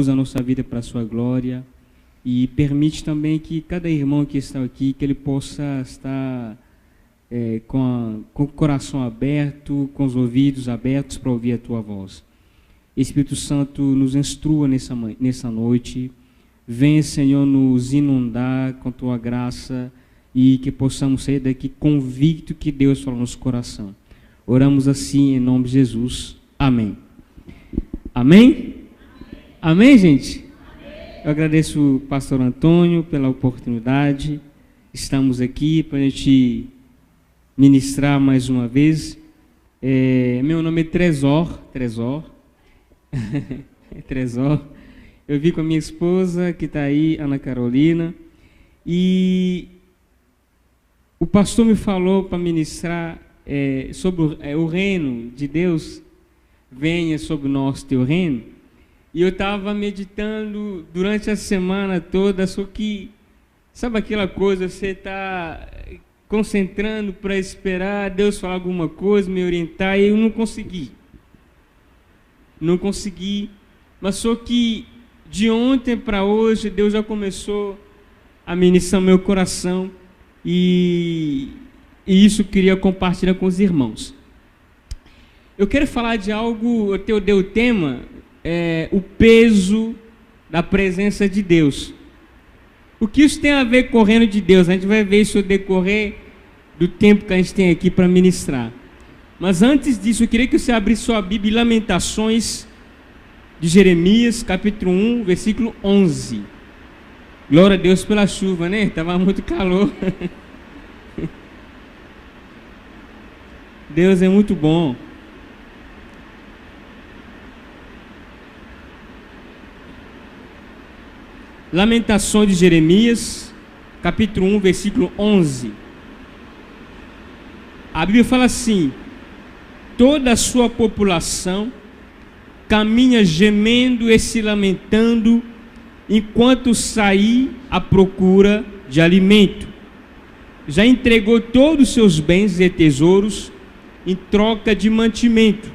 usa a nossa vida para a sua glória e permite também que cada irmão que está aqui, que ele possa estar com o coração aberto, com os ouvidos abertos para ouvir a tua voz. Espírito Santo, nos instrua nessa noite. Venha, Senhor, nos inundar com tua graça e que possamos sair daqui convicto que Deus fala no nosso coração. Oramos assim em nome de Jesus. Amém. Amém? Amém, gente? Amém. Eu agradeço o pastor Antônio pela oportunidade. Estamos aqui para a gente ministrar mais uma vez. Meu nome é Tresor. Tresor. Eu vim com a minha esposa, que está aí, Ana Carolina. E o pastor me falou para ministrar sobre o reino de Deus. Venha sobre nós teu reino. E eu estava meditando durante a semana toda, só que, sabe aquela coisa, você está concentrando para esperar Deus falar alguma coisa, me orientar, e eu não consegui. Mas só que de ontem para hoje, Deus já começou a ministrar meu coração, e isso eu queria compartilhar com os irmãos. Eu quero falar de algo, eu dei o tema, o peso da presença de Deus. O que isso tem a ver com o reino de Deus? A gente vai ver isso no decorrer do tempo que a gente tem aqui para ministrar. Mas antes disso, eu queria que você abrisse sua Bíblia em Lamentações de Jeremias, capítulo 1, versículo 11. Glória a Deus pela chuva, né? Estava muito calor. Deus é muito bom. Lamentações de Jeremias, capítulo 1, versículo 11. A Bíblia fala assim: toda a sua população caminha gemendo e se lamentando, enquanto saí à procura de alimento. Já entregou todos os seus bens e tesouros em troca de mantimento,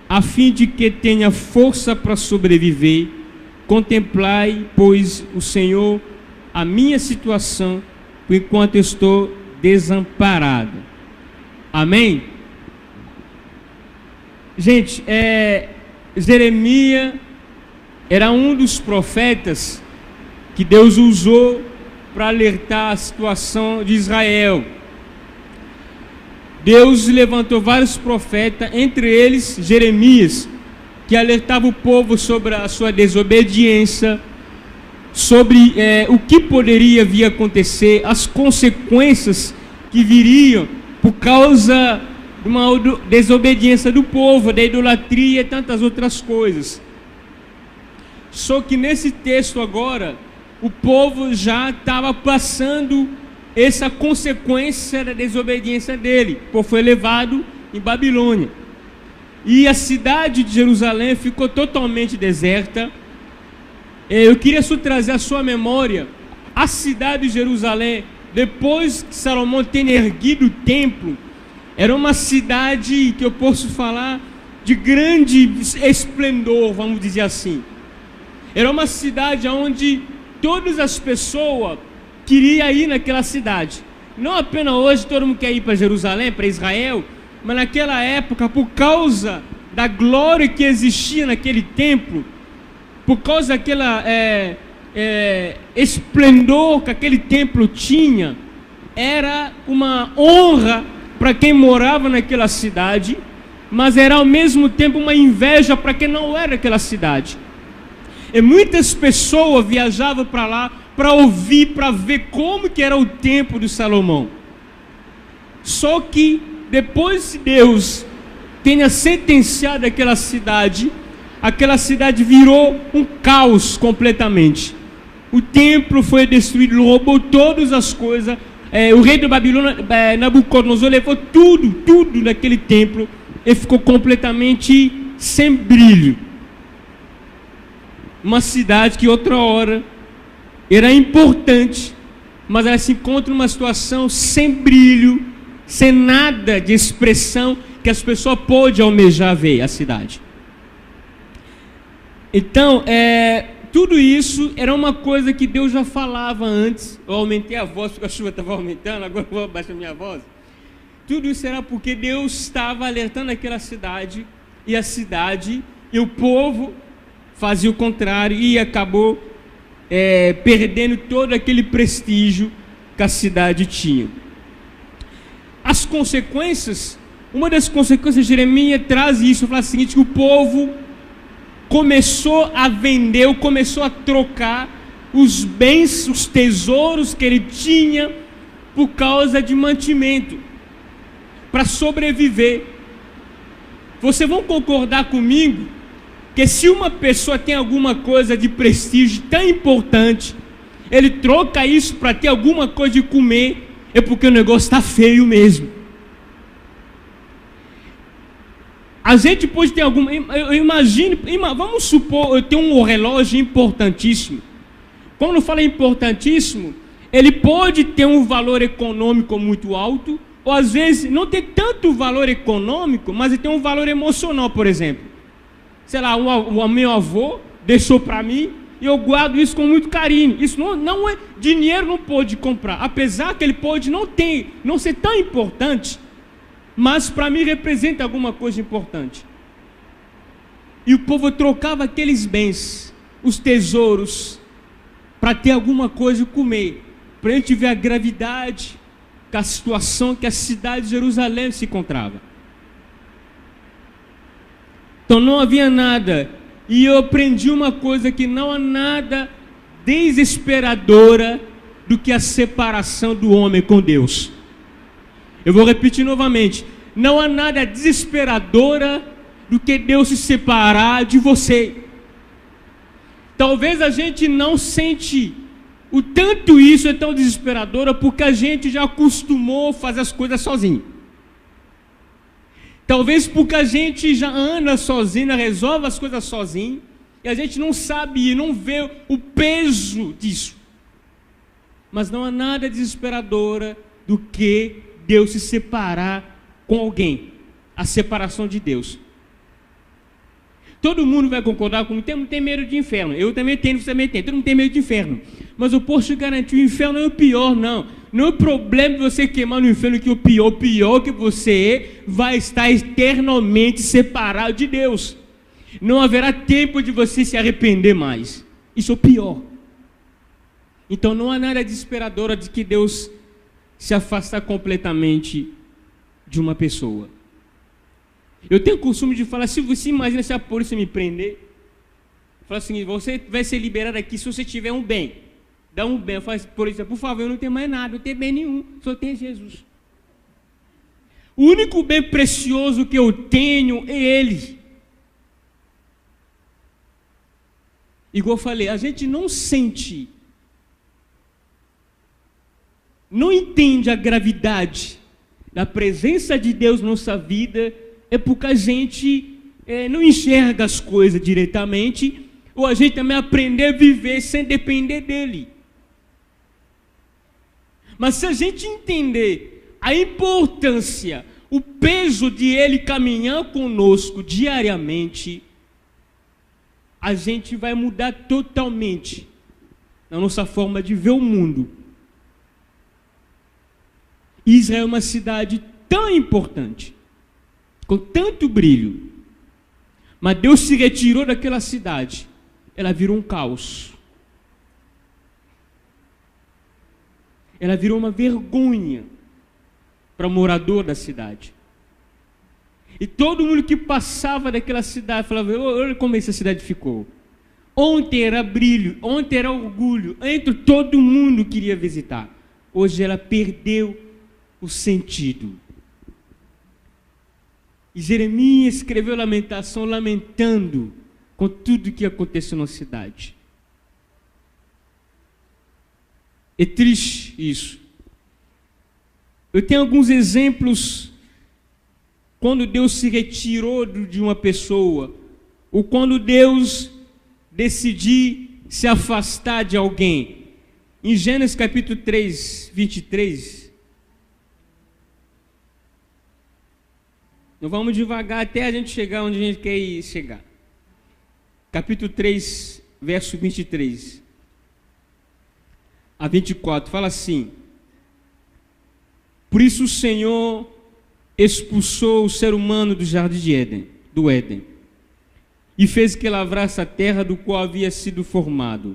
a fim de que tenha força para sobreviver. Contemplai, pois, o Senhor, a minha situação, enquanto eu estou desamparado. Amém? Gente, Jeremias era um dos profetas que Deus usou para alertar a situação de Israel. Deus levantou vários profetas, entre eles Jeremias, que alertava o povo sobre a sua desobediência, sobre o que poderia vir a acontecer, as consequências que viriam por causa de uma desobediência do povo, da idolatria e tantas outras coisas. Só que nesse texto agora, o povo já estava passando essa consequência da desobediência dele, o povo foi levado em Babilônia. E a cidade de Jerusalém ficou totalmente deserta. Eu queria só trazer à sua memória a cidade de Jerusalém, depois que Salomão tem erguido o templo, era uma cidade que eu posso falar de grande esplendor, vamos dizer assim. Era uma cidade onde todas as pessoas queriam ir naquela cidade. Não apenas hoje todo mundo quer ir para Jerusalém, para Israel, mas naquela época, por causa da glória que existia naquele templo, por causa daquela esplendor que aquele templo tinha, era uma honra para quem morava naquela cidade, mas era ao mesmo tempo uma inveja para quem não era daquela cidade. E muitas pessoas viajavam para lá para ouvir, para ver como que era o templo de Salomão. Só que depois que Deus tenha sentenciado aquela cidade virou um caos completamente. O templo foi destruído, roubou todas as coisas. O rei da Babilônia, Nabucodonosor, levou tudo daquele templo e ficou completamente sem brilho. Uma cidade que outra hora era importante, mas ela se encontra numa situação sem brilho, sem nada de expressão que as pessoas podem almejar ver a cidade. Então, tudo isso era uma coisa que Deus já falava antes. Eu aumentei a voz porque a chuva estava aumentando, agora eu vou abaixar a minha voz. Tudo isso era porque Deus estava alertando aquela cidade, e o povo fazia o contrário e acabou perdendo todo aquele prestígio que a cidade tinha. As consequências, uma das consequências, Jeremias traz isso, fala o seguinte, que o povo começou a vender, começou a trocar os bens, os tesouros que ele tinha por causa de mantimento, para sobreviver. Vocês vão concordar comigo que se uma pessoa tem alguma coisa de prestígio tão importante, ele troca isso para ter alguma coisa de comer, é porque o negócio está feio mesmo. A gente pode ter alguma... Eu imagino, vamos supor, eu tenho um relógio importantíssimo. Quando eu falo importantíssimo, ele pode ter um valor econômico muito alto, ou às vezes não ter tanto valor econômico, mas ele tem um valor emocional, por exemplo. Sei lá, o meu avô deixou para mim, e eu guardo isso com muito carinho. Isso não é... Dinheiro não pode comprar, apesar que ele pode não ser tão importante, mas para mim representa alguma coisa importante. E o povo trocava aqueles bens, os tesouros, para ter alguma coisa a comer, para a gente ver a gravidade, que a situação que a cidade de Jerusalém se encontrava. Então não havia nada, e eu aprendi uma coisa, que não há nada desesperadora do que a separação do homem com Deus. Eu vou repetir novamente, não há nada desesperadora do que Deus se separar de você. Talvez a gente não sente o tanto isso é tão desesperadora, porque a gente já acostumou a fazer as coisas sozinho. Talvez porque a gente já anda sozinho, resolve as coisas sozinho, e a gente não sabe e não vê o peso disso. Mas não há nada desesperadora do que Deus se separar com alguém. A separação de Deus. Todo mundo vai concordar comigo, não tem medo de inferno. Eu também tenho, você também tem. Todo mundo tem medo de inferno. Mas eu posso te garantir, o inferno não é o pior, não. Não é o problema de você queimar no inferno que o pior que você vai estar eternamente separado de Deus. Não haverá tempo de você se arrepender mais. Isso é o pior. Então não há nada desesperadora de que Deus se afastar completamente de uma pessoa. Eu tenho o costume de falar, se você imagina se a polícia me prender, fala assim, você vai ser liberado aqui se você tiver um bem. Dá um bem. Eu falo, polícia, por favor, eu não tenho mais nada, não tenho bem nenhum, só tenho Jesus. O único bem precioso que eu tenho é Ele. Igual eu falei, a gente não sente, não entende a gravidade da presença de Deus na nossa vida, é porque a gente não enxerga as coisas diretamente, ou a gente também aprender a viver sem depender dele. Mas se a gente entender a importância, o peso de ele caminhar conosco diariamente, a gente vai mudar totalmente a nossa forma de ver o mundo. Israel é uma cidade tão importante, com tanto brilho, mas Deus se retirou daquela cidade, ela virou um caos, ela virou uma vergonha para o morador da cidade, e todo mundo que passava daquela cidade falava, olha como essa cidade ficou. Ontem era brilho, ontem era orgulho, entre todo mundo queria visitar, hoje ela perdeu o sentido. E Jeremias escreveu lamentação, lamentando com tudo que aconteceu na cidade. É triste isso. Eu tenho alguns exemplos quando Deus se retirou de uma pessoa, ou quando Deus decidiu se afastar de alguém. Em Gênesis capítulo 3, 23, nós vamos devagar até a gente chegar onde a gente quer chegar. capítulo 3, verso 23 a 24, fala assim: por isso o Senhor expulsou o ser humano do jardim de Éden, do Éden, e fez que lavrasse a terra do qual havia sido formado.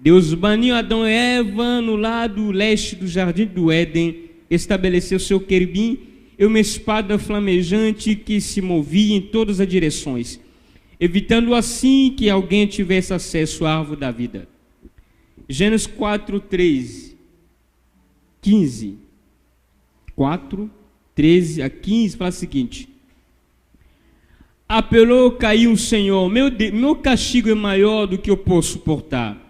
Deus baniu Adão e Eva no lado leste do jardim do Éden, estabeleceu seu querubim e uma espada flamejante que se movia em todas as direções, evitando assim que alguém tivesse acesso à árvore da vida. Gênesis 4, 13, 15. 4, 13 a 15, fala o seguinte: apelou Caim o Senhor, meu castigo é maior do que eu posso suportar.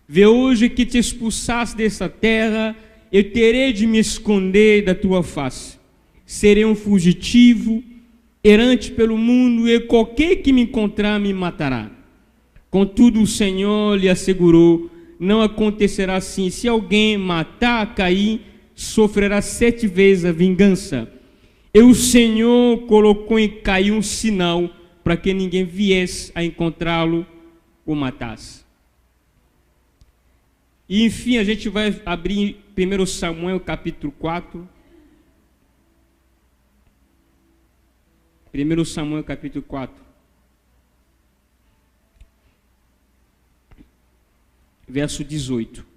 Vê hoje que te expulsaste dessa terra, eu terei de me esconder da tua face. Serei um fugitivo, errante pelo mundo, e qualquer que me encontrar me matará. Contudo o Senhor lhe assegurou: não acontecerá assim. Se alguém matar Caim, sofrerá 7 vezes a vingança. E o Senhor colocou em Caim um sinal para que ninguém viesse a encontrá-lo ou matasse. E enfim, a gente vai abrir 1 Samuel capítulo 4. 1 Samuel capítulo 4. Verso 18.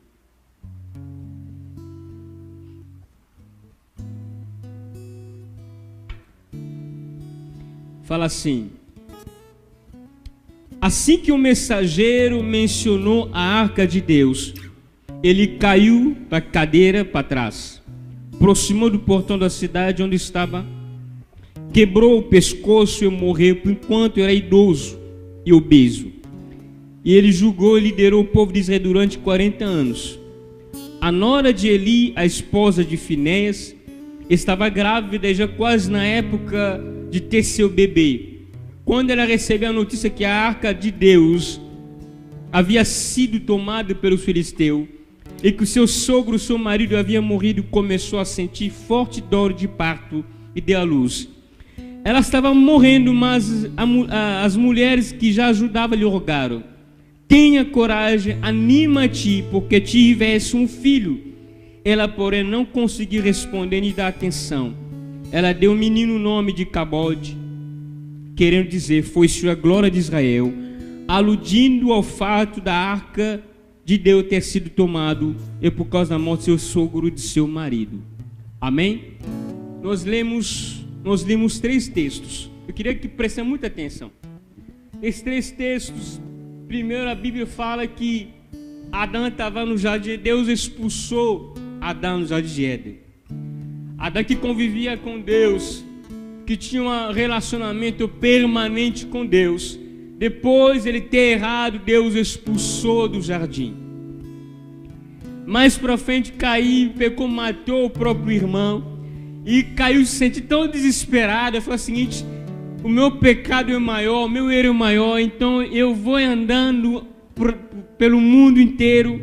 Fala assim: assim que o mensageiro mencionou a arca de Deus, ele caiu da cadeira para trás, aproximou do portão da cidade onde estava, quebrou o pescoço e morreu, enquanto era idoso e obeso. E ele julgou e liderou o povo de Israel durante 40 anos. A nora de Eli, a esposa de Finéias, estava grávida já quase na época de ter seu bebê, quando ela recebeu a notícia que a arca de Deus havia sido tomada pelos filisteus e que o seu sogro, seu marido, havia morrido, começou a sentir forte dor de parto e deu à luz. Ela estava morrendo, mas as mulheres que já ajudavam lhe rogaram: tenha coragem, anima-te, porque tivesse um filho. Ela, porém, não conseguiu responder nem dar atenção. Ela deu ao menino o nome de Cabode, querendo dizer, foi-se a glória de Israel, aludindo ao fato da arca de Deus ter sido tomado e por causa da morte de seu sogro e de seu marido. Amém? Nós lemos 3 textos. Eu queria que prestem muita atenção. Esses 3 textos, primeiro a Bíblia fala que Adão estava no jardim, Deus expulsou Adão no jardim de Éden. Adão, que convivia com Deus, que tinha um relacionamento permanente com Deus, depois ele ter errado, Deus expulsou do jardim. Mais para frente, Caim pecou, matou o próprio irmão, e Caim se sente tão desesperado. Ele falou o seguinte: o meu pecado é maior, o meu erro é maior, então eu vou andando pelo mundo inteiro,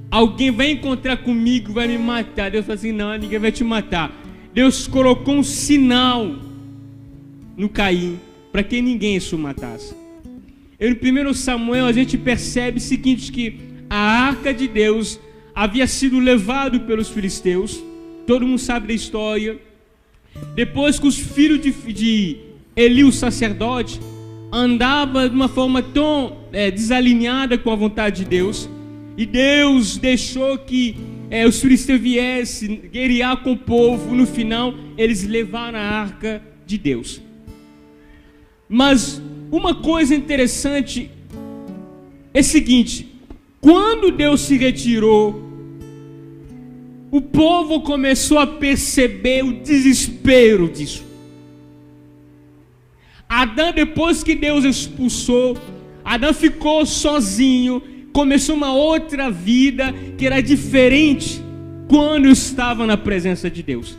alguém vai encontrar comigo, vai me matar. Deus falou assim: não, ninguém vai te matar. Deus colocou um sinal no Caim, para que ninguém o matasse. Em 1 Samuel a gente percebe o seguinte, que a arca de Deus havia sido levada pelos filisteus. Todo mundo sabe da história. Depois que os filhos de Eli, o sacerdote, andavam de uma forma tão desalinhada com a vontade de Deus, e Deus deixou que os filisteus viessem guerrear com o povo. No final, eles levaram a arca de Deus. Mas uma coisa interessante é o seguinte: quando Deus se retirou, o povo começou a perceber o desespero disso. Adão, depois que Deus expulsou, Adão ficou sozinho, começou uma outra vida que era diferente quando estava na presença de Deus.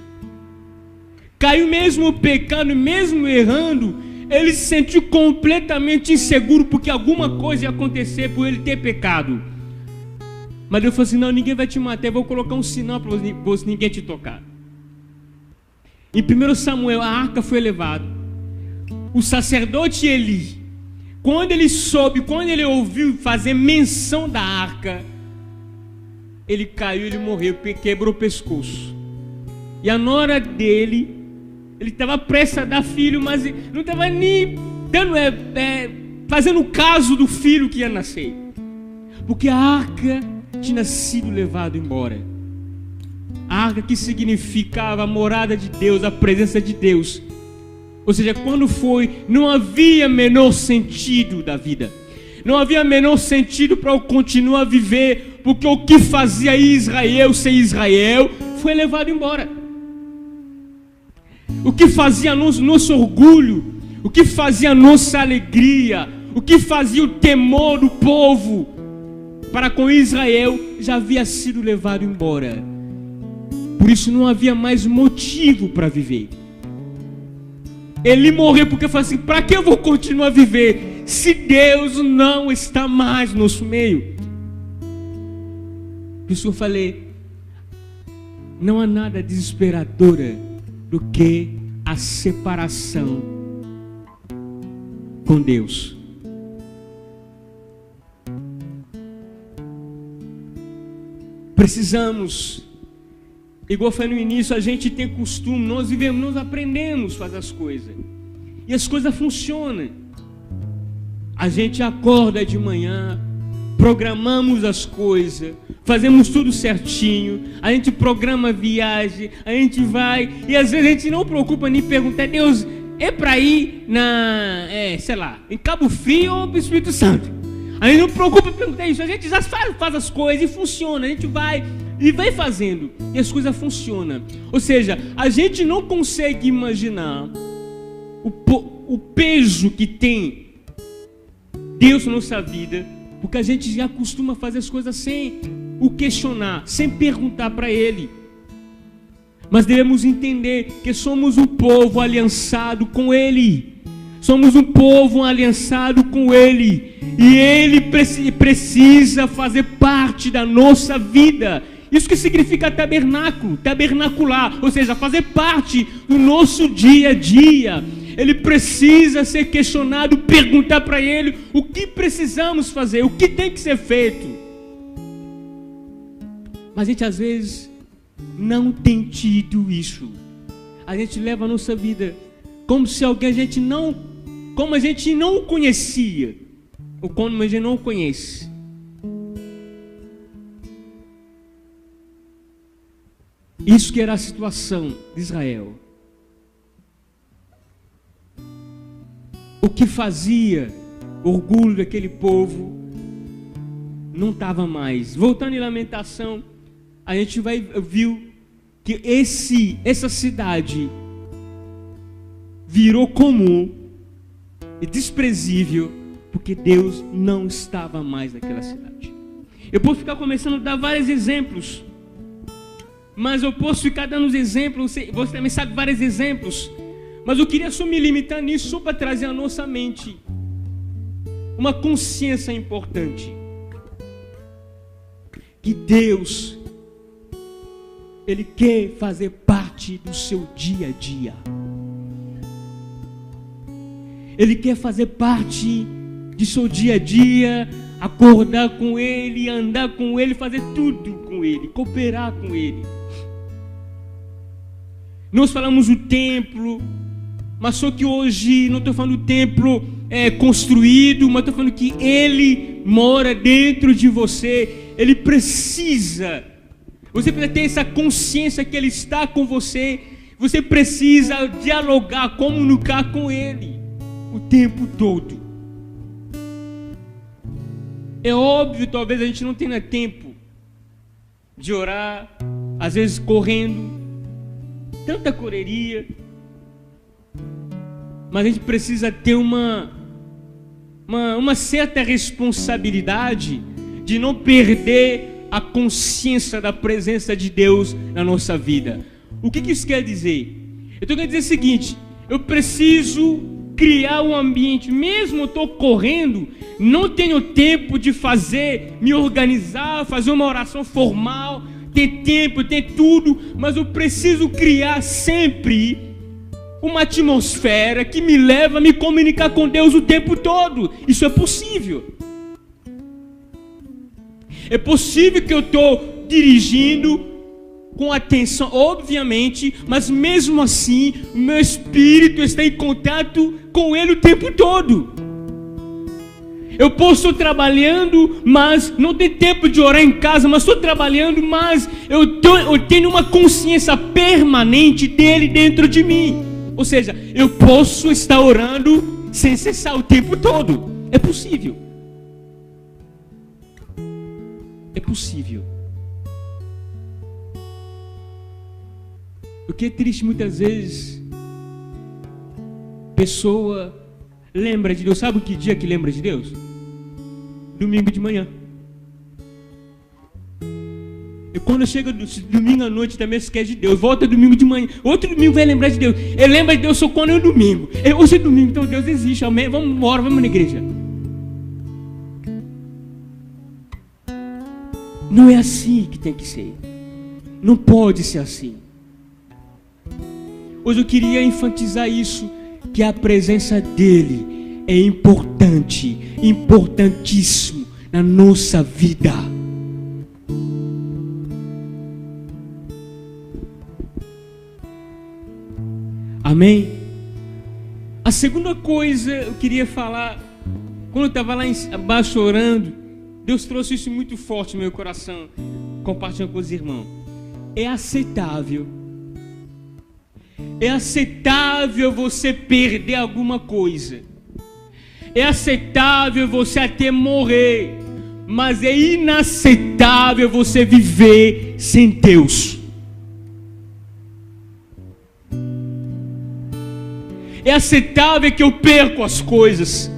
Caiu, mesmo pecando, mesmo errando, ele se sentiu completamente inseguro, porque alguma coisa ia acontecer por ele ter pecado. Mas Deus falou assim: não, ninguém vai te matar, eu vou colocar um sinal para ninguém te tocar. Em 1 Samuel, a arca foi levada. O sacerdote Eli quando ele soube, quando ele ouviu fazer menção da arca, ele caiu, ele morreu, quebrou o pescoço. E a nora dele, ele estava prestes a dar filho, mas não estava nem dando, fazendo caso do filho que ia nascer, porque a arca tinha sido levada embora. A arca, que significava a morada de Deus, a presença de Deus. Ou seja, quando foi, não havia menor sentido da vida, não havia menor sentido para eu continuar a viver, porque o que fazia Israel ser Israel foi levado embora. O que fazia nosso orgulho, o que fazia nossa alegria, o que fazia o temor do povo para com Israel, já havia sido levado embora. Por isso não havia mais motivo para viver. Ele morreu porque falou assim: para que eu vou continuar a viver se Deus não está mais no nosso meio? Por isso eu falei, não há nada desesperadora do que a separação com Deus. Precisamos, igual eu falei no início, a gente tem costume, nós vivemos, nós aprendemos a fazer as coisas, e as coisas funcionam. A gente acorda de manhã, programamos as coisas, fazemos tudo certinho, a gente programa a viagem, a gente vai, e às vezes a gente não preocupa nem perguntar: Deus, é para ir em Cabo Frio ou para o Espírito Santo? A gente não preocupa em perguntar isso, a gente já faz as coisas e funciona, a gente vai e vai fazendo, e as coisas funcionam. Ou seja, a gente não consegue imaginar o peso que tem Deus na nossa vida, porque a gente já costuma fazer as coisas sem o questionar, sem perguntar para Ele. Mas devemos entender que somos um povo aliançado com Ele. Somos um povo aliançado com Ele. E Ele precisa fazer parte da nossa vida. Isso que significa tabernáculo, tabernacular, ou seja, fazer parte do nosso dia a dia. Ele precisa ser questionado, perguntar para Ele o que precisamos fazer, o que tem que ser feito. Mas a gente às vezes não tem tido isso. A gente leva a nossa vida como se alguém como a gente não conhecia, ou como a gente não conhece. Isso que era a situação de Israel. O que fazia orgulho daquele povo não estava mais. Voltando em Lamentação, a gente viu que essa cidade virou comum e desprezível porque Deus não estava mais naquela cidade. Eu posso ficar começando a dar vários exemplos, mas eu posso ficar dando os exemplos, você também sabe vários exemplos, mas eu queria só me limitar nisso, só para trazer à nossa mente uma consciência importante, que Deus, Ele quer fazer parte do seu dia a dia. Ele quer fazer parte do seu dia a dia, acordar com Ele, andar com Ele, fazer tudo com Ele, cooperar com Ele. Nós falamos o templo, mas só que hoje não estou falando do templo construído, mas estou falando que Ele mora dentro de você. Ele precisa, você precisa ter essa consciência que Ele está com você. Você precisa dialogar, comunicar com Ele o tempo todo. É óbvio, talvez a gente não tenha tempo de orar, às vezes correndo, tanta correria, mas a gente precisa ter uma certa responsabilidade de não perder a consciência da presença de Deus na nossa vida. O que isso quer dizer? Eu estou querendo dizer o seguinte: eu preciso criar um ambiente, mesmo eu estou correndo, não tenho tempo de me organizar, fazer uma oração formal, ter tempo, ter tudo, mas eu preciso criar sempre uma atmosfera que me leva a me comunicar com Deus o tempo todo. Isso é possível. É possível que eu estou dirigindo com atenção, obviamente, mas mesmo assim, o meu espírito está em contato com Ele o tempo todo. Eu posso estar trabalhando, mas não tenho tempo de orar em casa, mas estou trabalhando, mas eu tenho uma consciência permanente dele dentro de mim. Ou seja, eu posso estar orando sem cessar o tempo todo. É possível. É possível. O que é triste muitas vezes, pessoa lembra de Deus. Sabe que dia que lembra de Deus? Domingo de manhã. E quando chega domingo à noite também esquece de Deus. Volta domingo de manhã. Outro domingo vai lembrar de Deus. Ele lembra de Deus só quando é o domingo. Hoje é domingo, então Deus existe. Amém? Vamos embora, vamos na igreja. Não é assim que tem que ser. Não pode ser assim. Hoje eu queria enfatizar isso, que a presença dele é importante, importantíssimo na nossa vida. Amém? A segunda coisa eu queria falar, quando eu estava lá embaixo orando, Deus trouxe isso muito forte no meu coração, compartilhando com os irmãos. É aceitável. É aceitável você perder alguma coisa. É aceitável você até morrer. Mas é inaceitável você viver sem Deus. É aceitável que eu perco as coisas.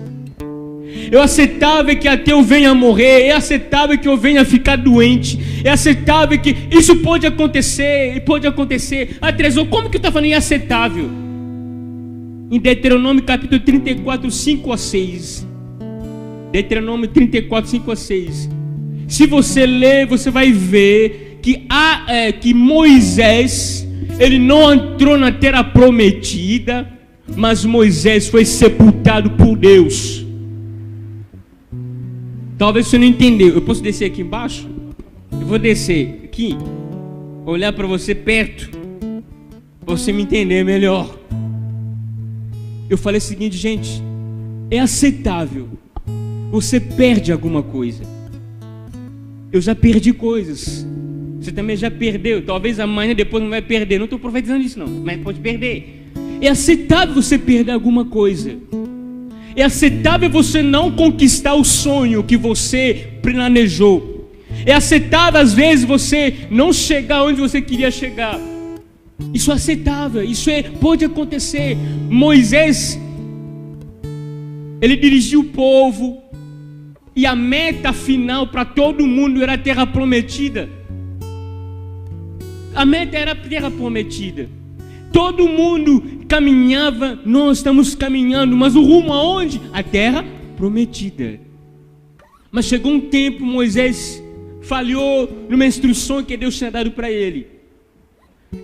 É aceitável que até eu venha morrer. É aceitável que eu venha ficar doente. É aceitável que isso pode acontecer. E pode acontecer. Trezor, como que está falando em aceitável? Em Deuteronômio capítulo 34, 5 a 6. Deuteronômio 34, 5 a 6. Se você ler, você vai ver que Moisés, ele não entrou na terra prometida, mas Moisés foi sepultado por Deus. Talvez você não entendeu. Eu posso descer aqui embaixo? Eu vou descer aqui, olhar para você perto, para você me entender melhor. Eu falei o seguinte, gente, é aceitável. Você perde alguma coisa. Eu já perdi coisas. Você também já perdeu. Talvez amanhã depois não vai perder. Não estou profetizando isso não, mas pode perder. É aceitável você perder alguma coisa. É aceitável você não conquistar o sonho que você planejou. É aceitável às vezes você não chegar onde você queria chegar. Isso é aceitável, pode acontecer. Moisés, ele dirigiu o povo e a meta final para todo mundo era a terra prometida. A meta era a terra prometida. Todo mundo caminhava, nós estamos caminhando, mas o rumo aonde? A terra prometida. Mas chegou um tempo, Moisés falhou numa instrução que Deus tinha dado para ele.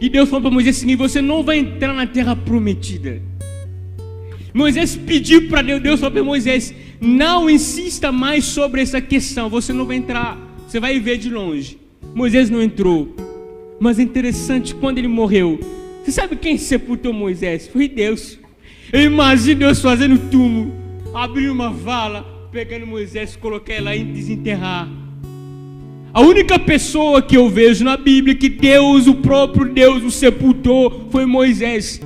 E Deus falou para Moisés o seguinte: você não vai entrar na terra prometida. Moisés pediu para Deus falou para Moisés: não insista mais sobre essa questão, você não vai entrar, você vai ver de longe. Moisés não entrou. Mas é interessante, quando ele morreu, você sabe quem sepultou Moisés? Foi Deus. Eu imagino Deus fazendo túmulo, abrindo uma vala, pegando Moisés, colocar ela e desenterrar. A única pessoa que eu vejo na Bíblia que Deus, o próprio Deus, o sepultou foi Moisés.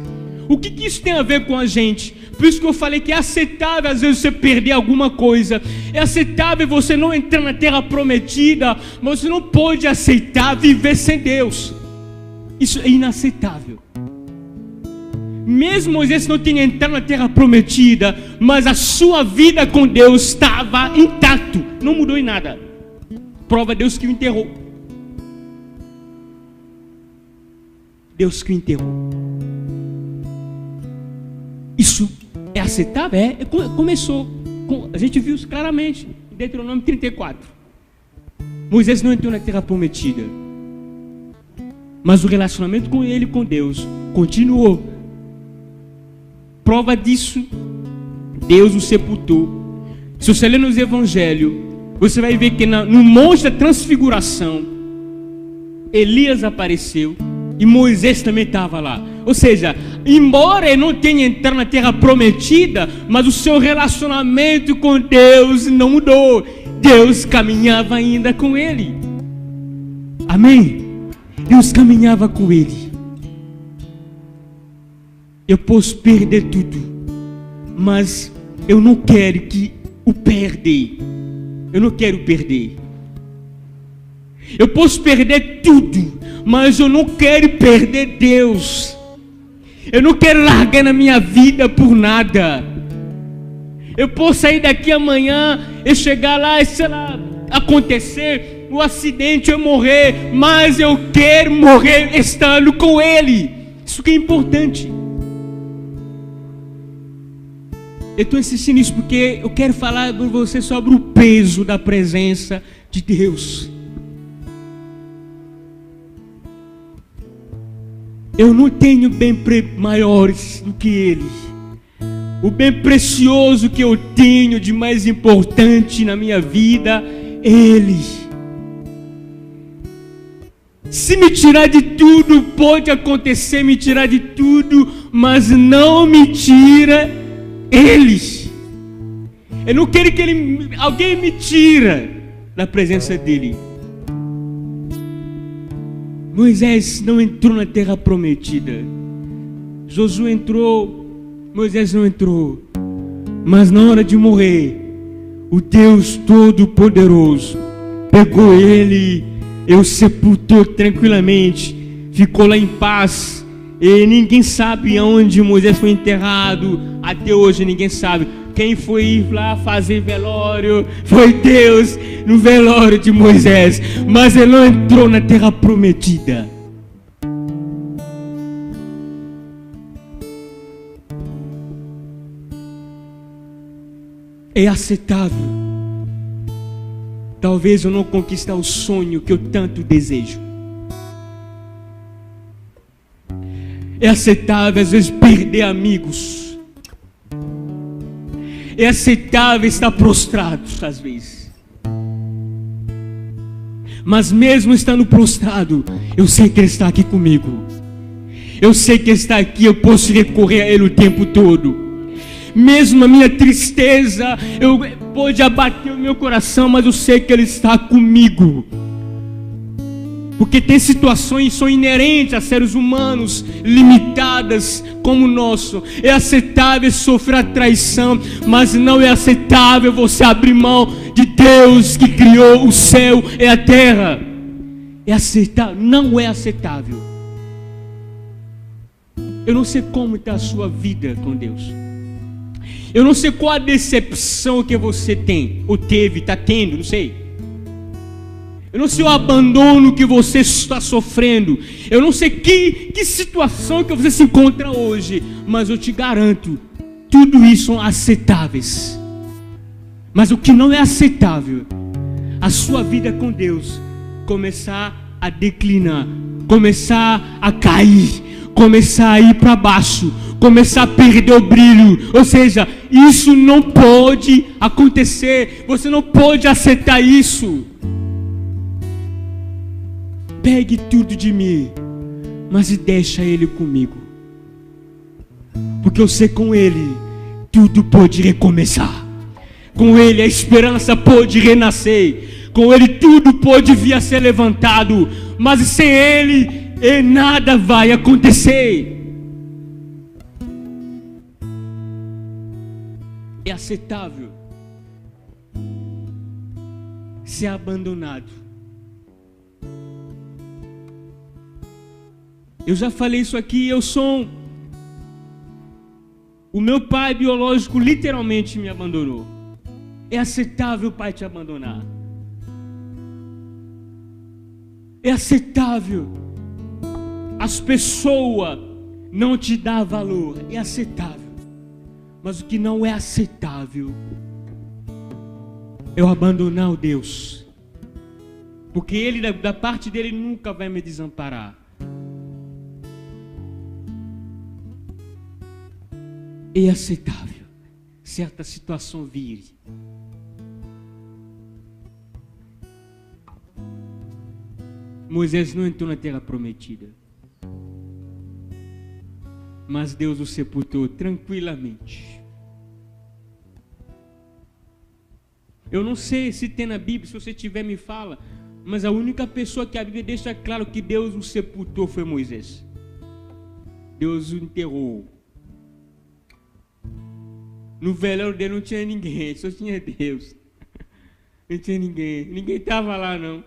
O que isso tem a ver com a gente? Por isso que eu falei que é aceitável às vezes você perder alguma coisa. É aceitável você não entrar na terra prometida, mas você não pode aceitar viver sem Deus. Isso é inaceitável. Mesmo Moisés não tinha entrado na terra prometida, mas a sua vida com Deus estava intacto, não mudou em nada. Prova Deus que o enterrou. Deus que o enterrou. Isso é aceitável? Começou. A gente viu isso claramente em Deuteronômio 34. Moisés não entrou na terra prometida, mas o relacionamento com ele, com Deus, continuou. Prova disso, Deus o sepultou. Se você ler nos evangelhos, você vai ver que no monte da transfiguração, Elias apareceu e Moisés também estava lá. Ou seja, embora ele não tenha entrado na terra prometida, mas o seu relacionamento com Deus não mudou. Deus caminhava ainda com ele. Amém? Deus caminhava com ele. Eu posso perder tudo, mas eu não quero o perder. Eu não quero perder. Eu posso perder tudo, mas eu não quero perder Deus. Eu não quero largar na minha vida por nada. Eu posso sair daqui amanhã e chegar lá e, sei lá, acontecer um acidente, eu morrer, mas eu quero morrer estando com Ele. Isso que é importante. Eu estou insistindo nisso porque eu quero falar para você sobre o peso da presença de Deus. Eu não tenho bem maiores do que Ele. O bem precioso que eu tenho de mais importante na minha vida é Ele. Se me tirar de tudo, pode acontecer me tirar de tudo, mas não me tira Ele. Eu não quero que alguém me tira da presença dEle. Moisés não entrou na terra prometida. Josué entrou, Moisés não entrou. Mas na hora de morrer, o Deus Todo-Poderoso pegou ele e o sepultou tranquilamente. Ficou lá em paz. E ninguém sabe aonde Moisés foi enterrado. Até hoje ninguém sabe. Quem foi lá fazer velório foi Deus no velório de Moisés. Mas ele não entrou na terra prometida. É aceitável. Talvez eu não conquistar o sonho que eu tanto desejo. É aceitável às vezes perder amigos. É aceitável estar prostrado às vezes. Mas mesmo estando prostrado, eu sei que Ele está aqui comigo. Eu sei que Ele está aqui, eu posso recorrer a Ele o tempo todo. Mesmo a minha tristeza, pode abater o meu coração, mas eu sei que Ele está comigo. Porque tem situações que são inerentes a seres humanos, limitadas como o nosso. É aceitável sofrer a traição, mas não é aceitável você abrir mão de Deus que criou o céu e a terra. É aceitável? Não é aceitável. Eu não sei como está a sua vida com Deus. Eu não sei qual a decepção que você tem, ou teve, está tendo, não sei. Eu não sei o abandono que você está sofrendo. Eu não sei que situação que você se encontra hoje. Mas eu te garanto, tudo isso são aceitáveis. Mas o que não é aceitável, a sua vida com Deus começar a declinar, começar a cair, começar a ir para baixo, começar a perder o brilho. Ou seja, isso não pode acontecer. Você não pode aceitar isso. Pegue tudo de mim, mas deixa Ele comigo. Porque eu sei com Ele tudo pode recomeçar. Com Ele a esperança pode renascer. Com Ele tudo pode vir a ser levantado. Mas sem Ele nada vai acontecer. É aceitável ser abandonado. Eu já falei isso aqui, o meu pai biológico literalmente me abandonou. É aceitável o pai te abandonar. É aceitável as pessoas não te dar valor. É aceitável. Mas o que não é aceitável é eu abandonar o Deus. Porque Ele, da parte dele, nunca vai me desamparar. é aceitável. Certa situação vire. Moisés não entrou na terra prometida, mas Deus o sepultou tranquilamente. Eu não sei se tem na Bíblia, se você tiver me fala, mas a única pessoa que a Bíblia deixa claro que Deus o sepultou foi Moisés. Deus o enterrou. No velório dele não tinha ninguém, só tinha Deus. Não tinha ninguém, ninguém estava lá não.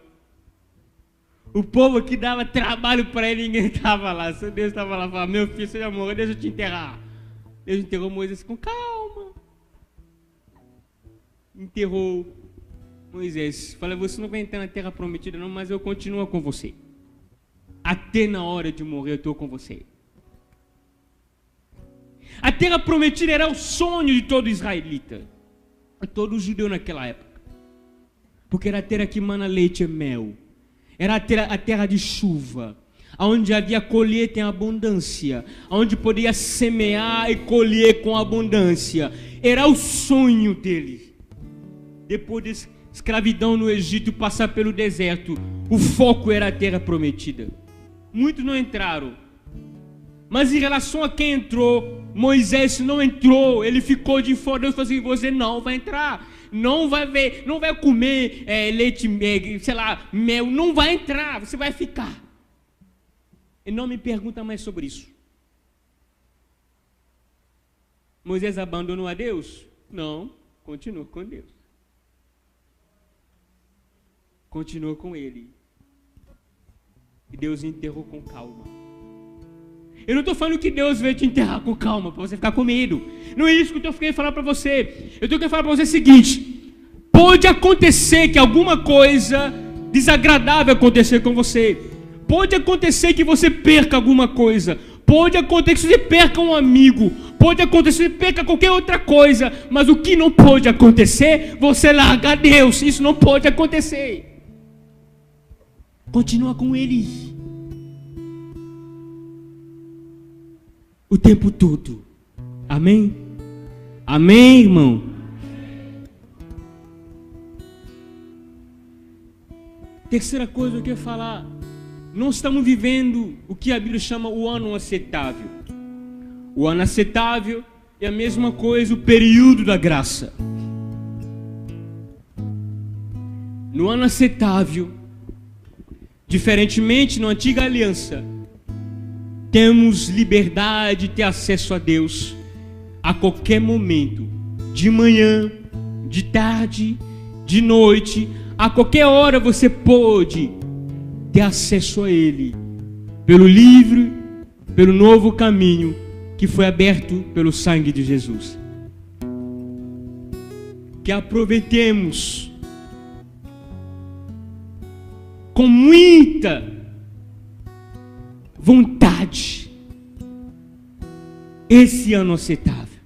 O povo que dava trabalho para ele, ninguém estava lá. Só Deus estava lá, falava, meu filho, você já morreu, deixa eu te enterrar. Deus enterrou Moisés com calma. Enterrou Moisés. Falei, você não vai entrar na terra prometida não, mas eu continuo com você. Até na hora de morrer eu estou com você. A terra prometida era o sonho de todo israelita, de todo judeu naquela época. Porque era a terra que mana leite e mel. Era a terra de chuva, onde havia colheita em abundância, onde podia semear e colher com abundância. Era o sonho dele. Depois da escravidão no Egito, passar pelo deserto, o foco era a terra prometida. Muitos não entraram. Mas em relação a quem entrou, Moisés não entrou, ele ficou de fora. Deus falou assim, você não vai entrar. Não vai ver, não vai comer leite, sei lá, mel, não vai entrar, você vai ficar. E não me pergunta mais sobre isso. Moisés abandonou a Deus? Não, continuou com Deus. Continuou com ele. E Deus enterrou com calma. Eu não estou falando que Deus veio te enterrar com calma, para você ficar com medo. Não é isso que eu estou querendo falar para você. Eu estou querendo falar para você o seguinte. Pode acontecer que alguma coisa desagradável acontecer com você. Pode acontecer que você perca alguma coisa. Pode acontecer que você perca um amigo. Pode acontecer que você perca qualquer outra coisa. Mas o que não pode acontecer, você larga a Deus. Isso não pode acontecer. Continua com Ele. O tempo todo. Amém? Amém, irmão? Terceira coisa que eu quero falar. Nós estamos vivendo o que a Bíblia chama o ano aceitável. O ano aceitável é a mesma coisa, o período da graça. No ano aceitável, diferentemente na antiga aliança, temos liberdade de ter acesso a Deus a qualquer momento, de manhã, de tarde, de noite, a qualquer hora você pode ter acesso a Ele, pelo livre, pelo novo caminho que foi aberto pelo sangue de Jesus. Que aproveitemos com muita vontade esse ano aceitável.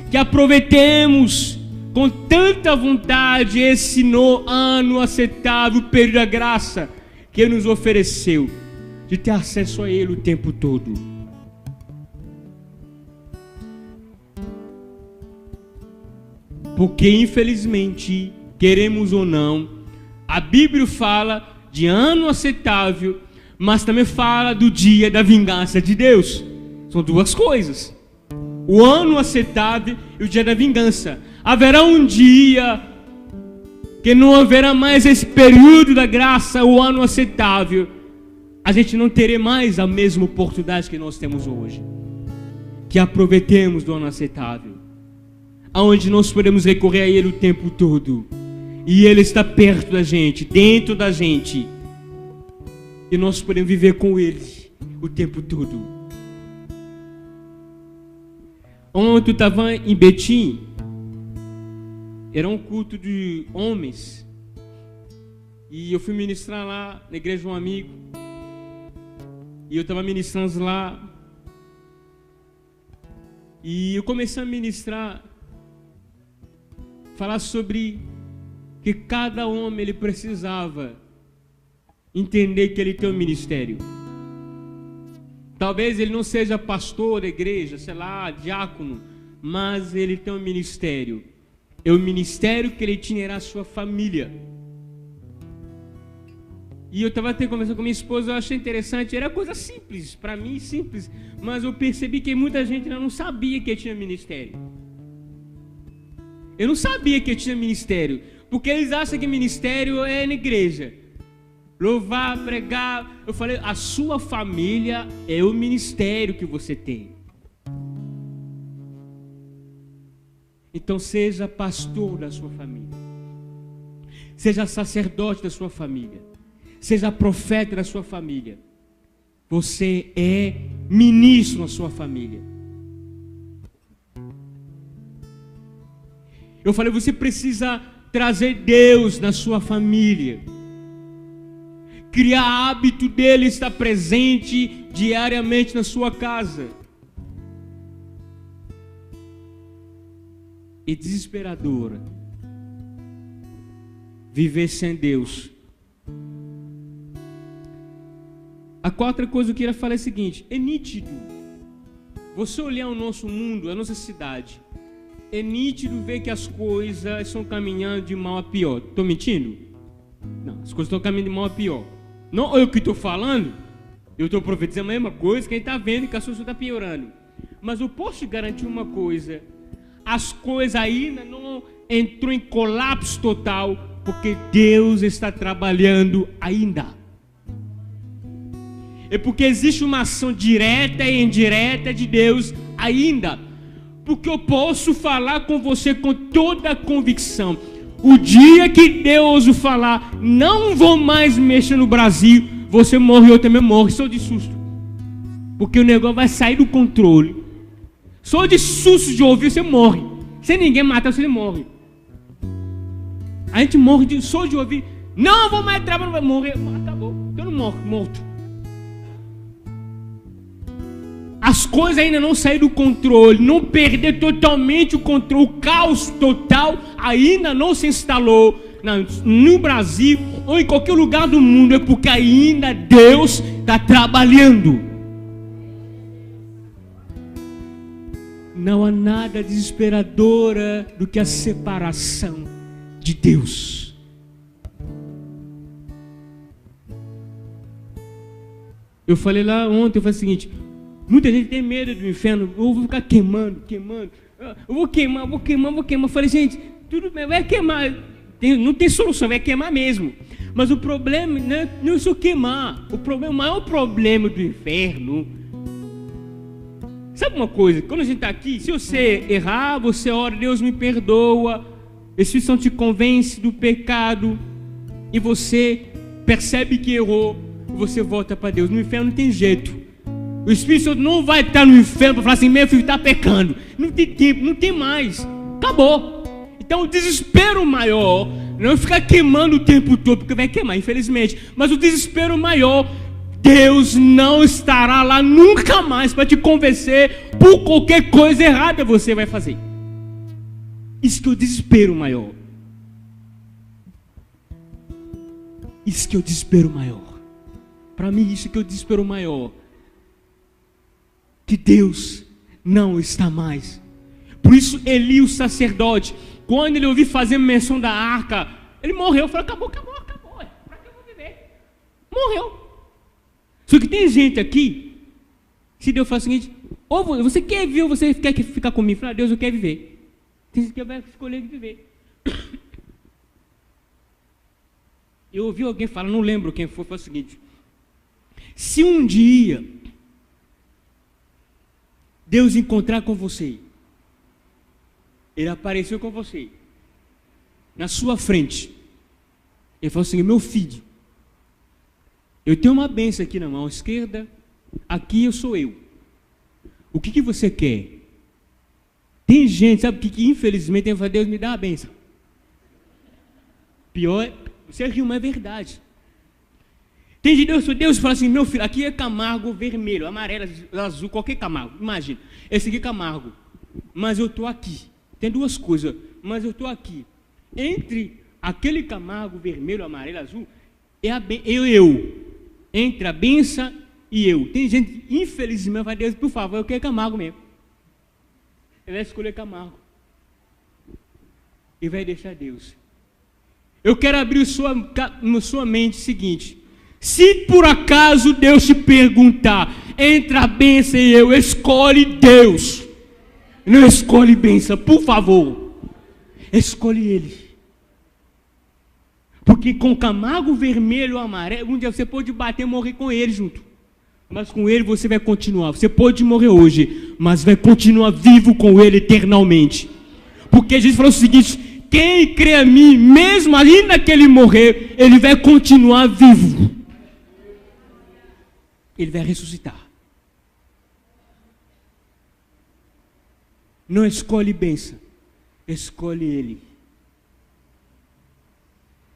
Que aproveitemos com tanta vontade esse ano aceitável, período da graça que Ele nos ofereceu, de ter acesso a Ele o tempo todo. Porque infelizmente, queremos ou não, a Bíblia fala de ano aceitável, mas também fala do dia da vingança de Deus. São duas coisas. O ano aceitável e o dia da vingança. Haverá um dia que não haverá mais esse período da graça, o ano aceitável. A gente não terá mais a mesma oportunidade que nós temos hoje. Que aproveitemos do ano aceitável, aonde nós podemos recorrer a Ele o tempo todo. E Ele está perto da gente, dentro da gente. E nós podemos viver com Ele o tempo todo. Ontem eu estava em Betim. Era um culto de homens. E eu fui ministrar lá na igreja de um amigo. E eu estava ministrando lá. E eu comecei a ministrar, falar sobre que cada homem ele precisava entender que ele tem um ministério. Talvez ele não seja pastor da igreja, sei lá, diácono, mas ele tem um ministério. É o ministério que ele tinha era a sua família. E eu estava até conversando com minha esposa, eu achei interessante, era coisa simples, para mim simples, mas eu percebi que muita gente ainda não sabia que tinha ministério. Eu não sabia que tinha ministério, porque eles acham que ministério é na igreja. Louvar, pregar. Eu falei, a sua família é o ministério que você tem. Então seja pastor da sua família. Seja sacerdote da sua família. Seja profeta da sua família. Você é ministro na sua família. Eu falei, você precisa trazer Deus na sua família. Criar hábito dele estar presente diariamente na sua casa. E desesperadora viver sem Deus. A quarta coisa que eu queria falar é a seguinte: é nítido você olhar o nosso mundo, a nossa cidade, é nítido ver que as coisas estão caminhando de mal a pior. Estou mentindo? Não, as coisas estão caminhando de mal a pior. Não eu que estou falando, eu estou profetizando a mesma coisa, quem está vendo que a situação está piorando. Mas eu posso te garantir uma coisa: as coisas ainda não entrou em colapso total, porque Deus está trabalhando ainda. É porque existe uma ação direta e indireta de Deus ainda. Porque eu posso falar com você com toda a convicção: o dia que Deus falar, não vou mais mexer no Brasil, você morre, eu também morro, só de susto. Porque o negócio vai sair do controle. Só de susto de ouvir, você morre. Se ninguém matar, você morre. A gente morre só de ouvir, não vou mais trabalhar, vai morrer, acabou, eu não morro, morto. As coisas ainda não saíram do controle, não perder totalmente o controle, o caos total ainda não se instalou no Brasil ou em qualquer lugar do mundo, é porque ainda Deus está trabalhando. Não há nada desesperadora do que a separação de Deus. Eu falei lá ontem, eu falei o seguinte: muita gente tem medo do inferno. Eu vou ficar queimando. Eu vou queimar. Eu falei, gente, tudo bem, vai queimar. Não tem solução, vai queimar mesmo. Mas o problema não é só queimar. O maior problema do inferno, sabe uma coisa? Quando a gente está aqui, se você errar, você ora, Deus me perdoa. O Espírito Santo te convence do pecado. E você percebe que errou. E você volta para Deus. No inferno não tem jeito. O Espírito Santo não vai estar no inferno para falar assim: meu filho está pecando. Não tem tempo, não tem mais. Acabou. Então o desespero maior não é ficar queimando o tempo todo, porque vai queimar, infelizmente. Mas o desespero maior, Deus não estará lá nunca mais para te convencer por qualquer coisa errada você vai fazer. Isso que é o desespero maior. Isso que é o desespero maior. Para mim, isso que é o desespero maior. Que Deus não está mais. Por isso Eli, o sacerdote, quando ele ouviu fazer menção da arca, ele morreu. Falou, acabou. Para que eu vou viver? Morreu. Só que tem gente aqui, se Deus fala o seguinte: ou você quer viver ou você quer ficar comigo? Fala, Deus, eu quero viver. Tem gente que vai escolher viver. Eu ouvi alguém falar, não lembro quem foi o seguinte: se um dia Deus encontrar com você, Ele apareceu com você, na sua frente, Ele falou assim: meu filho, eu tenho uma bênção aqui na mão esquerda, aqui eu sou eu. O que você quer? Tem gente, sabe o que infelizmente tem que falar: Deus me dá a bênção. Pior é, você riu, mas é verdade. Tem de Deus fala assim: meu filho, aqui é Camargo vermelho, amarelo, azul, qualquer Camargo. Imagina, esse aqui é Camargo, mas eu estou aqui. Tem duas coisas, mas eu estou aqui. Entre aquele Camargo vermelho, amarelo, azul, é eu. Entre a benção e eu. Tem gente, infelizmente, vai Deus, por favor, eu quero Camargo mesmo. Ele vai escolher Camargo. E vai deixar Deus. Eu quero abrir sua mente o seguinte: se por acaso Deus te perguntar entre a bênção e eu, escolhe Deus. Não escolhe bênção, por favor. Escolhe Ele. Porque com Camargo vermelho ou amarelo, um dia você pode bater e morrer com ele junto. Mas com ele você vai continuar. Você pode morrer hoje, mas vai continuar vivo com ele eternamente. Porque Jesus falou o seguinte: quem crê a mim, mesmo ainda que ele morrer, ele vai continuar vivo. Ele vai ressuscitar. Não escolhe bênção, escolhe Ele.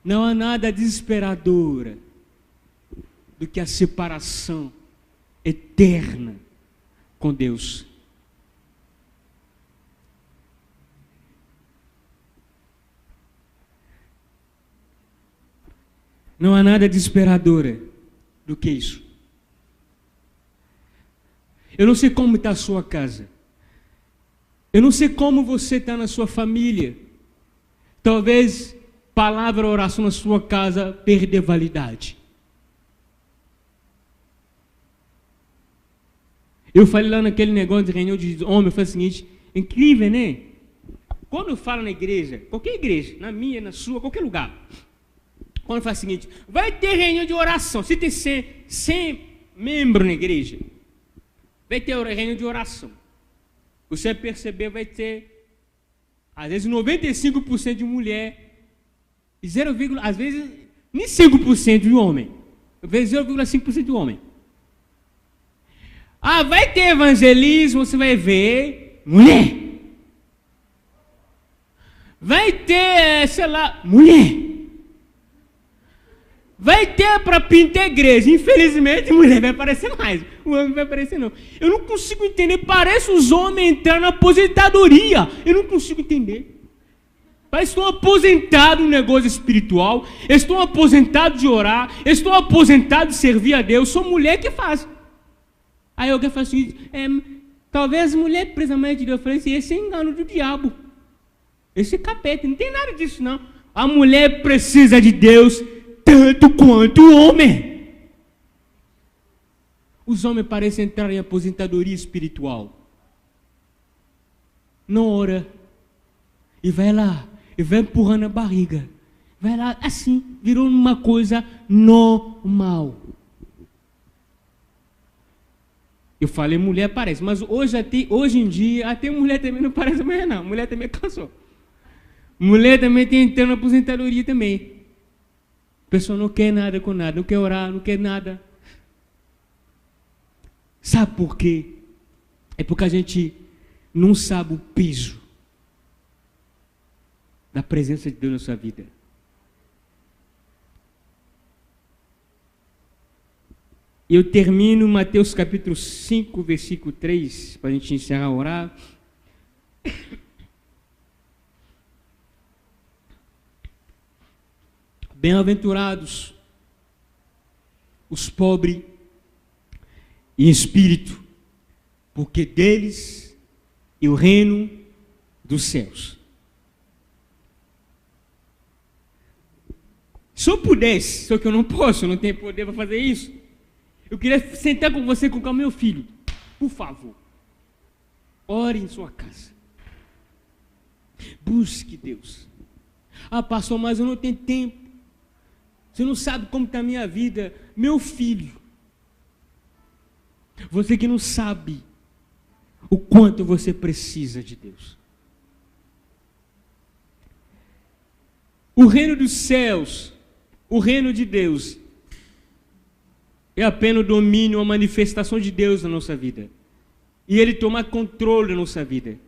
Não há nada desesperadora do que a separação eterna com Deus. Não há nada desesperadora do que isso. Eu não sei como está a sua casa. Eu não sei como você está na sua família. Talvez palavra, oração na sua casa perder validade. Eu falei lá naquele negócio de reunião de homem, eu falei o seguinte: incrível, né? Quando eu falo na igreja, qualquer igreja, na minha, na sua, qualquer lugar, quando eu falo o seguinte: vai ter reunião de oração, se tem 100 membros na igreja, vai ter reunião de oração. Você vai perceber, vai ter, às vezes, 95% de mulher, e às vezes, nem 5% de homem. Às vezes, 0,5% de homem. Ah, vai ter evangelismo, você vai ver mulher. Vai ter, sei lá, mulher. Vai ter para pintar igreja. Infelizmente, mulher vai aparecer mais. O homem vai aparecer não. Eu não consigo entender. Parece os homens entrando na aposentadoria. Eu não consigo entender. Parece que estão aposentados no negócio espiritual. Estão aposentados de orar. Estão aposentados de servir a Deus. Sou mulher que faz. Aí alguém fala assim: talvez mulher presa mais de Deus. Eu falei assim: esse é engano do diabo. Esse é capeta. Não tem nada disso não. A mulher precisa de Deus tanto quanto o homem. Os homens parecem entrar em aposentadoria espiritual. Não ora. E vai lá. E vai empurrando a barriga. Vai lá assim. Virou uma coisa normal. Eu falei mulher parece. Mas hoje em dia até mulher também não parece mulher não. Mulher também cansou. Mulher também tem entrando na aposentadoria também. A pessoa não quer nada com nada, não quer orar, não quer nada. Sabe por quê? É porque a gente não sabe o peso da presença de Deus na sua vida. Eu termino Mateus capítulo 5, versículo 3, para a gente encerrar a orar. Bem-aventurados os pobres em espírito, porque deles é o reino dos céus. Se eu pudesse, só que eu não posso, eu não tenho poder para fazer isso, eu queria sentar com você e com o meu filho. Por favor, ore em sua casa. Busque Deus. Ah, pastor, mas eu não tenho tempo. Você não sabe como está a minha vida. Meu filho, você que não sabe o quanto você precisa de Deus. O reino dos céus, o reino de Deus, é apenas o domínio, a manifestação de Deus na nossa vida. E Ele toma controle da nossa vida.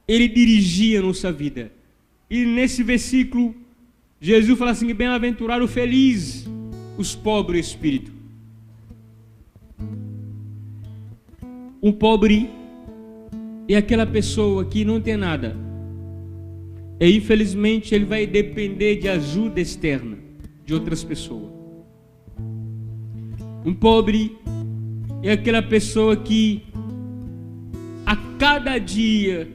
Ele dirigia a nossa vida. E nesse versículo, Jesus fala assim: bem-aventurado, feliz os pobres de espírito. Um pobre é aquela pessoa que não tem nada. E infelizmente ele vai depender de ajuda externa de outras pessoas. Um pobre é aquela pessoa que a cada dia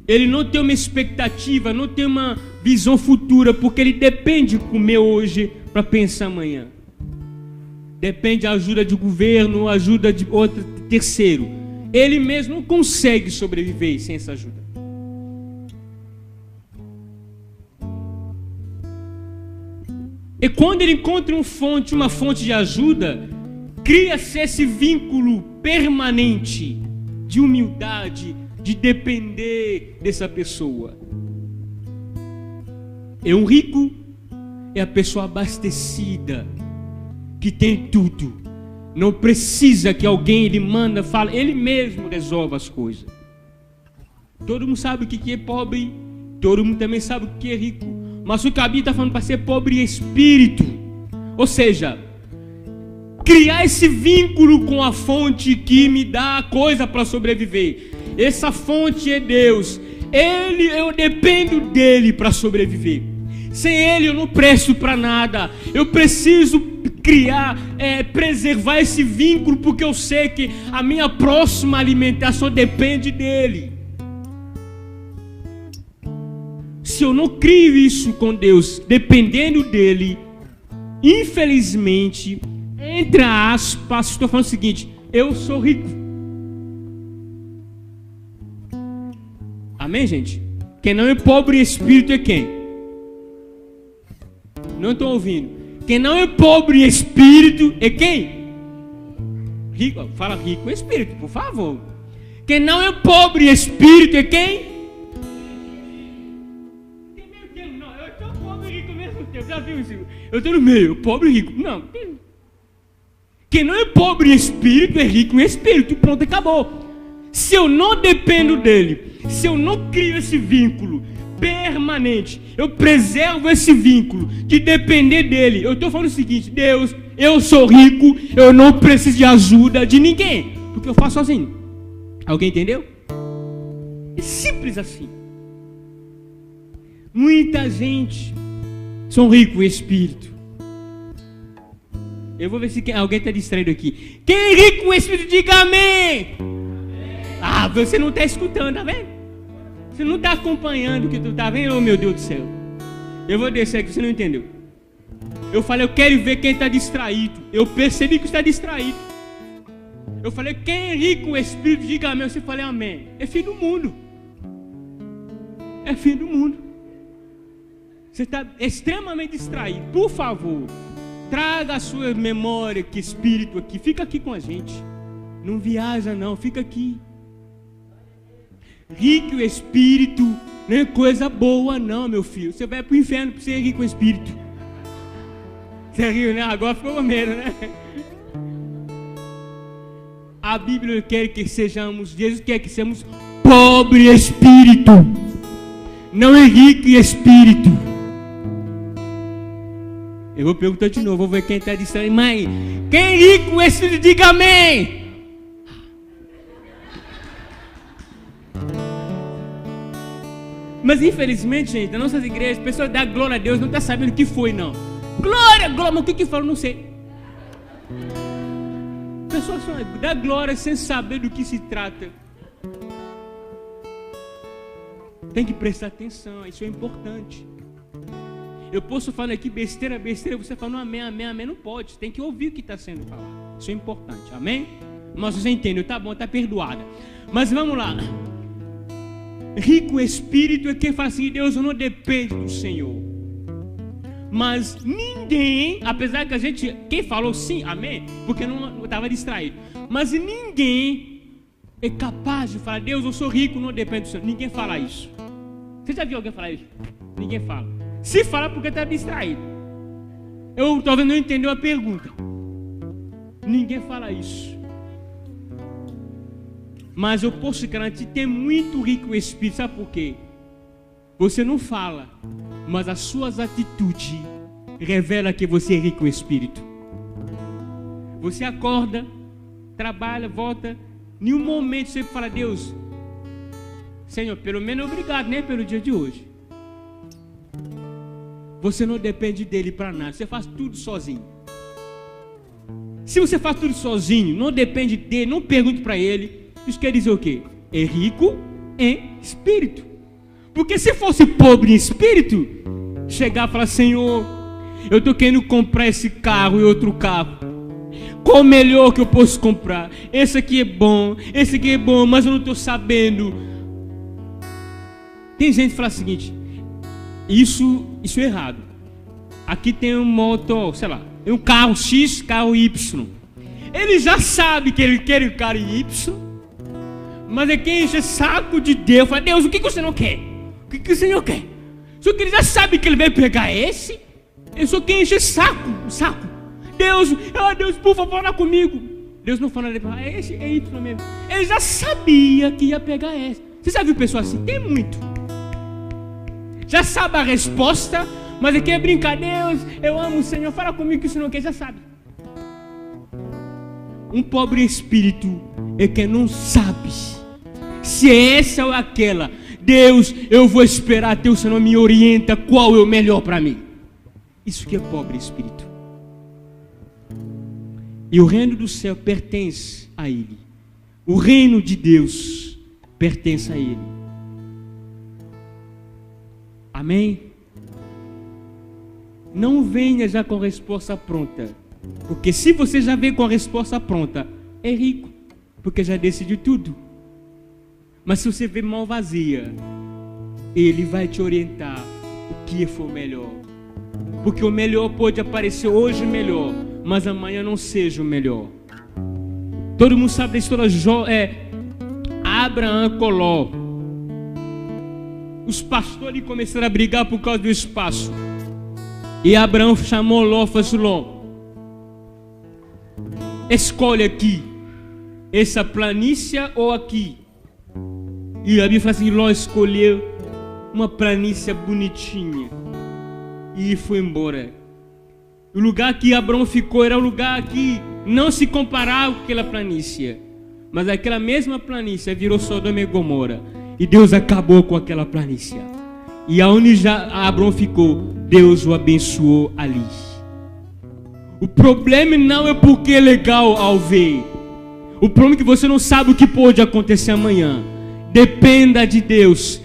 ele não tem uma expectativa, não tem uma visão futura, porque ele depende de comer hoje para pensar amanhã. Depende da ajuda de governo, ajuda de outro terceiro. Ele mesmo não consegue sobreviver sem essa ajuda. E quando ele encontra uma fonte de ajuda, cria-se esse vínculo permanente de humildade, de depender dessa pessoa. E um rico é a pessoa abastecida, que tem tudo. Não precisa que alguém lhe manda, fala, ele mesmo resolve as coisas. Todo mundo sabe o que é pobre, todo mundo também sabe o que é rico. Mas o que a Bíblia está falando para ser pobre em espírito, ou seja, criar esse vínculo com a fonte que me dá a coisa para sobreviver. Essa fonte é Deus. Eu dependo dele para sobreviver. Sem ele eu não presto para nada. Eu preciso criar, preservar esse vínculo, porque eu sei que a minha próxima alimentação depende dele. Se eu não crio isso com Deus, dependendo dele, infelizmente, entre aspas, estou falando o seguinte: eu sou rico. Amém, gente? Quem não é pobre em espírito é quem? Não estou ouvindo. Quem não é pobre em espírito é quem? Rico. Fala rico em espírito, por favor. Quem não é pobre em espírito é quem? Não, eu estou pobre e rico ao mesmo tempo. Já viu isso? Eu estou no meio, pobre e rico. Não. Quem não é pobre em espírito é rico em espírito. Pronto, acabou. Se eu não dependo dele, se eu não crio esse vínculo permanente, eu preservo esse vínculo de depender dele. Eu estou falando o seguinte: Deus, eu sou rico, eu não preciso de ajuda de ninguém, porque eu faço sozinho. Alguém entendeu? É simples assim. Muita gente são ricos em espírito. Eu vou ver se alguém está distraído aqui. Quem é rico em espírito, diga amém. Ah, você não está escutando, tá vendo? Você não está acompanhando o que tu está vendo? Oh, meu Deus do céu. Eu vou descer aqui, você não entendeu. Eu falei, eu quero ver quem está distraído. Eu percebi que está distraído. Eu falei, quem é rico em espírito, diga amém. Você falou amém. É fim do mundo. É fim do mundo. Você está extremamente distraído. Por favor, traga a sua memória, que espírito aqui. Fica aqui com a gente. Não viaja não, fica aqui. Rico em espírito não é coisa boa não, meu filho. Você vai para o inferno para ser rico em espírito. Você riu, né? Agora ficou com medo, né? A Bíblia quer que sejamos, Jesus quer que sejamos pobre em espírito, não é rico em espírito. Eu vou perguntar de novo, vou ver quem está dizendo. Mãe, quem é rico em espírito, diga amém. Mas infelizmente, gente, nas nossas igrejas, a pessoa dá glória a Deus, não está sabendo o que foi, não. Glória, glória, mas o que falou, não sei. A pessoa só dá glória sem saber do que se trata. Tem que prestar atenção, isso é importante. Eu posso falar aqui besteira, você fala amém, amém, amém, não pode. Tem que ouvir o que está sendo falado. Isso é importante, amém? Mas você entendeu, tá bom, tá perdoada. Mas vamos lá. Rico espírito é quem fala assim: Deus, eu não dependo do Senhor. Mas ninguém, apesar que a gente, quem falou sim, amém, porque não estava distraído, mas ninguém é capaz de falar: Deus, eu sou rico, não dependo do Senhor. Ninguém fala isso. Você já viu alguém falar isso? Ninguém fala. Se fala porque está distraído. Eu talvez não entendeu a pergunta. Ninguém fala isso. Mas eu posso garantir, tem muito rico em espírito. Sabe por quê? Você não fala, mas as suas atitudes revelam que você é rico em espírito. Você acorda, trabalha, volta. Em um momento você fala: Deus, Senhor, pelo menos obrigado, né, pelo dia de hoje. Você não depende dele para nada. Você faz tudo sozinho. Se você faz tudo sozinho, não depende dele, não pergunte para ele, isso quer dizer o quê? É rico em espírito. Porque se fosse pobre em espírito, chegar e falar: Senhor, eu estou querendo comprar esse carro e outro carro, qual o melhor que eu posso comprar? Esse aqui é bom, mas eu não estou sabendo. Tem gente que fala o seguinte: isso é errado. Aqui tem um motor, sei lá, um carro X, carro Y. Ele já sabe que ele quer o carro Y, mas é quem enche saco de Deus. Fala: Deus, o que você não quer? O que o Senhor quer? Só que ele já sabe que ele vai pegar esse. Ele só quer encher saco. Deus, Deus, por favor, fala comigo. Deus não fala, esse é Y mesmo. Ele já sabia que ia pegar esse. Você já viu pessoa assim? Tem muito. Já sabe a resposta, mas ele quer brincar. Deus, eu amo o Senhor, fala comigo que o Senhor quer, já sabe. Um pobre espírito é que não sabe se é essa ou aquela. Deus, eu vou esperar até o Senhor me orienta qual é o melhor para mim. Isso que é pobre espírito. E o reino do céu pertence a Ele. O reino de Deus pertence a Ele. Amém? Não venha já com a resposta pronta. Porque se você já vem com a resposta pronta, é rico. Porque já decidiu tudo. Mas se você vê mão vazia, Ele vai te orientar o que for melhor. Porque o melhor pode aparecer hoje melhor, mas amanhã não seja o melhor. Todo mundo sabe da história Abraão com Ló. Os pastores começaram a brigar por causa do espaço. E Abraão chamou Ló e falou assim: Ló, escolhe aqui, essa planície ou aqui. E a Bíblia fala assim: Ló escolheu uma planície bonitinha e foi embora. O lugar que Abraão ficou era um lugar que não se comparava com aquela planície. Mas aquela mesma planície virou Sodoma e Gomorra. E Deus acabou com aquela planície. E aonde já Abraão ficou, Deus o abençoou ali. O problema não é porque é legal ao ver. O problema é que você não sabe o que pode acontecer amanhã. Dependa de Deus.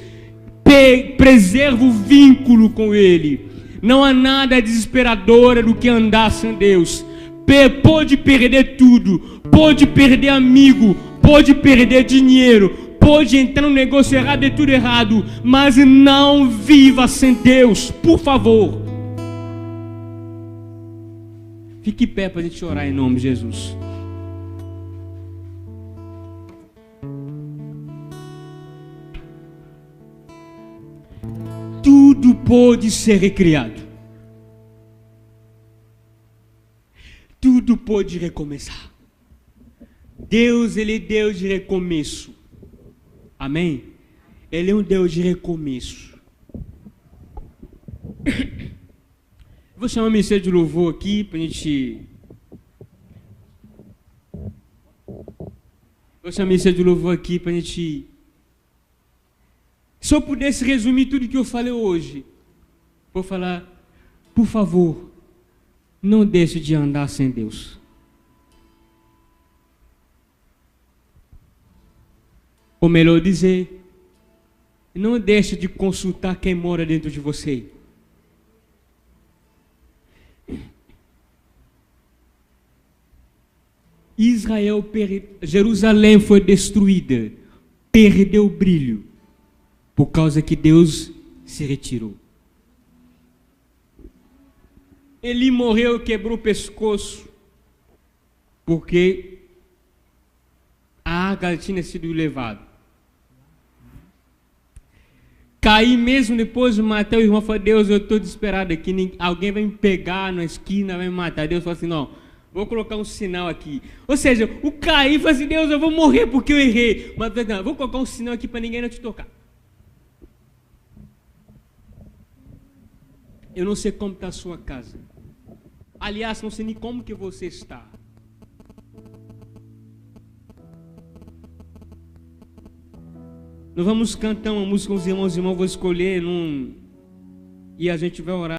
Preserva o vínculo com Ele. Não há nada desesperador do que andar sem Deus. Pode perder tudo. Pode perder amigo. Pode perder dinheiro. Pode entrar num negócio errado e tudo errado. Mas não viva sem Deus, por favor. Fique em pé para a gente orar em nome de Jesus. Tudo pode ser recriado. Tudo pode recomeçar. Deus, Ele é Deus de recomeço. Amém? Ele é um Deus de recomeço. Vou chamar o ministério de louvor aqui para a gente... Se eu pudesse resumir tudo que eu falei hoje, vou falar: por favor, não deixe de andar sem Deus. Ou melhor dizer, não deixe de consultar quem mora dentro de você. Jerusalém foi destruída, perdeu o brilho, por causa que Deus se retirou. Ele morreu, quebrou o pescoço, porque a arca tinha sido levada. Caí mesmo depois de matar o irmão. Falei: Deus, eu estou desesperado aqui. Alguém vai me pegar na esquina, vai me matar. Deus falou assim: não, vou colocar um sinal aqui. Ou seja, o Caí falou assim: Deus, eu vou morrer porque eu errei. Mas não, vou colocar um sinal aqui para ninguém não te tocar. Eu não sei como está a sua casa. Aliás, não sei nem como que você está. Nós vamos cantar uma música com os irmãos vou escolher e a gente vai orar.